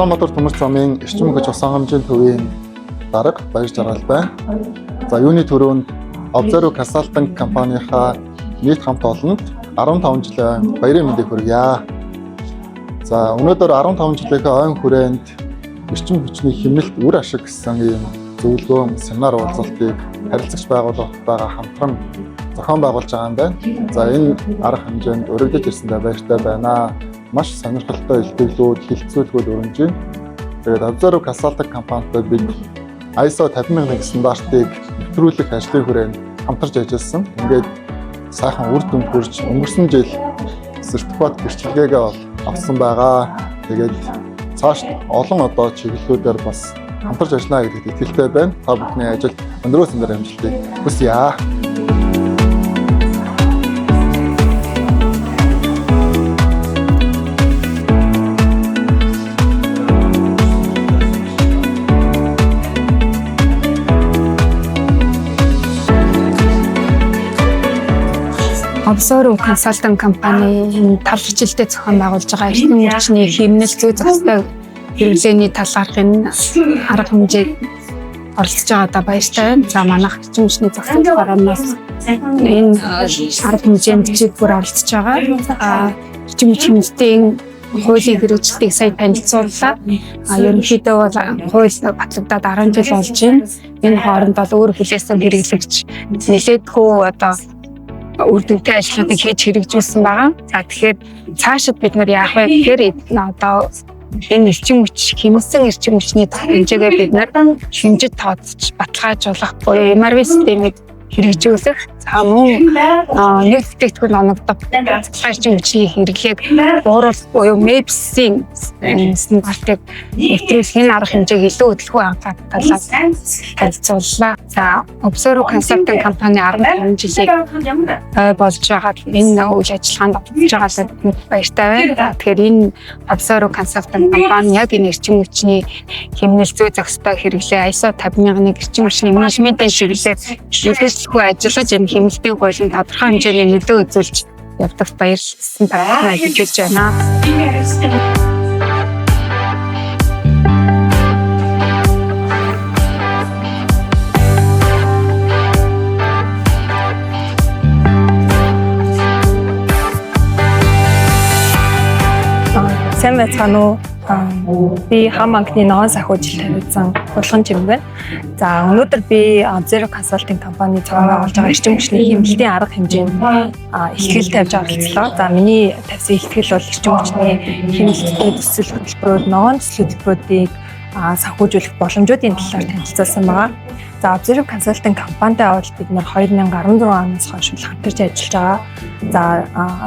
Улаанбаатар төмөр замын эрчим хүч усан хэмжээний төвийн дарга баяр жаргал байна. За юуны төрөнд Observe Consulting компанийнхаа нийт хамт олонд 15 жилийн баярын мэндийг хүргье. За өнөөдөр 15 жилийн ойн хүрээнд эрчим хүчний хэмнэлт үр ашиг гэсэн ийм зөвлөгөө семинар уулзалтыг харилцагч байгууллагатайгаа хамтран зохион байгуулж байгаа юм байна. За энэ арга хэмжээнд өргөдөж ирсэндээ баяртай байна. Маш сонирхолтой илтгэлүүд, хилцүүлгүүд өрнөж байна. Тэгээд Observe Consulting компанитай бид ISO 50001 стандартыг нэвтрүүлэх ажлын хүрээнд хамтарч ажилласан. Ингээд сайхан үр дүнд хүрч өнгөрсөн жил сертификат гэрчлэгээгээ авсан байгаа. Тэгээд цааш олон одоо чиглэлүүдээр бас хамтарч ажиллана гэдэгт итгэлтэй байна. Та бүхний ажил өндрөөс өндөр амжилтыг хүсье. Observe Consulting компани тал хичээлдээ зохион байгуулж байгаа эрчим хүчний хэмнэл зүй зохистой хэрэглээний талаарх энэ арга хэмжээг оролцож байгаадаа баяртай байна. За манайх эрчим хүчний зохицол гараанаас энэ арга хэмжээнд бүр оролцож байгаа. Эрчим хүч хэмнэлтийн хуулийн хэрэгжилтийг сая танилцууллаа. Ерөнхийдөө бол хууль батлагдаад 10 жил болж байна. Энэ хооронд бол өөр хүлээсэн хэрэглэгч нэлээдгүй одоо үр дүнтэй ажлуудыг хийж хэрэгжүүлсэн байгаа. За тэгэхээр цаашид бид нар яах вэ гэхээр одоо энэ эрчим хүч хэмнэсэн эрчим хүчний хэмжээгээ бид нар хэмжиж тооцож баталгаажуулах буюу MRV системийг хэрэгжүүлэх. За мөн нэг бүтээгдэхүүн оногдох эрчим хүчний хэрэглээг бууруулах буюу MEPS-ийн стандартыг нэвтрүүлэх энэ арга хэмжээг илүү хөдөлгөөн анхаарах талаар танилцууллаа. За Observe Consulting компани 15 жилийг болж байгаа энэ үйл ажиллагаанд оролцож байгаадаа баяртай байна. Тэгэхээр энэ Observe Consulting компани яг энэ эрчим хүчний хэмнэл зүй зохистой хэрэглээ ISO 50001 эрчим хүчний менежментийн чиглэлээр шилжүүлэхгүй ажиллаж энэ хэмнэлтийн хуулийн тодорхой хэмжээний нөлөө үзүүлж явдаг баярлсан талаар хэлж байна. Сайн байцгаана уу? Би хам банкны ногоон санхүүжилт тавьсан булган жим байна. За өнөөдөр би Observe Consulting компани зохион байгуулж байгаа эрчим хүчний хэмнэлтийн арга хэмжээнд ихтгэл тавьж оролцлоо. За миний тавьсан ихтгэл бол эрчим хүчний хэмнэлтийн төсөл хөтөлбөрүүд, ногоон төсөл хөтөлбөрүүдийг санхүүжүүлэх боломжуудын талаар танилцуулсан байгаа. За Observe Consulting компанитай бол бид нар 2016 оноос хойш хамтарч ажиллаж байгаа. За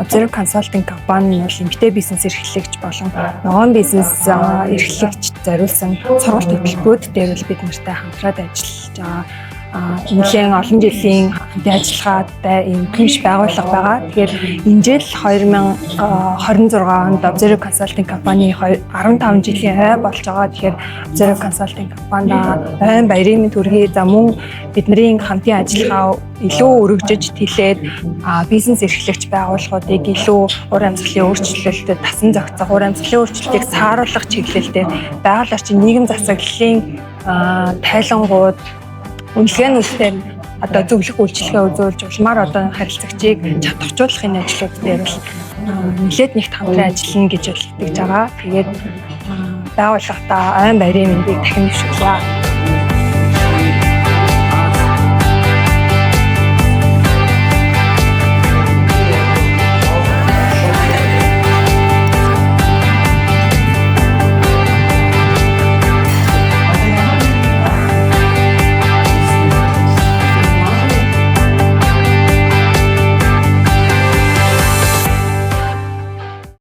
Observe Consulting компани бол эмэгтэй бизнес эрхлэгч болон ногоон бизнес эрхлэгчд зориулсан сургалт хөтөлбөрүүд дээр бол бид нартай хамтраад ажиллаж байгаа. Нэлээд олон жилийн хамтын ажиллагаатай ийм гэмш байгууллага байгаа. Тэгэхээр энэ жил 2026 онд Observe Consulting компани 15 жилийн ой болж байгаа. Тэгэхээр Observe Consulting компанид ойн баярын мэнд хүргэе. За мөн бидний хамтын ажиллагаа илүү өргөжөж тэлээд бизнес эрхлэгч байгууллагуудыг илүү ур амьсгалын өөрчлөлтөд тасан зохицох, ур амьсгалын өөрчлөлтийг сааруулах чиглэлээр байгаль орчин нийгэм засаглалын тайлангууд үнэлгээний одоо зөвлөх үйлчилгээ үзүүлж улмаар одоо харилцагчийг чадваржуулахын ажлууд дээр бол нэлээд нэгт хамтран ажиллана гэж итгэж байгаа. Тэгээд байгууллагатаа ойн баярын мэндийг дахин дэвшүүлье.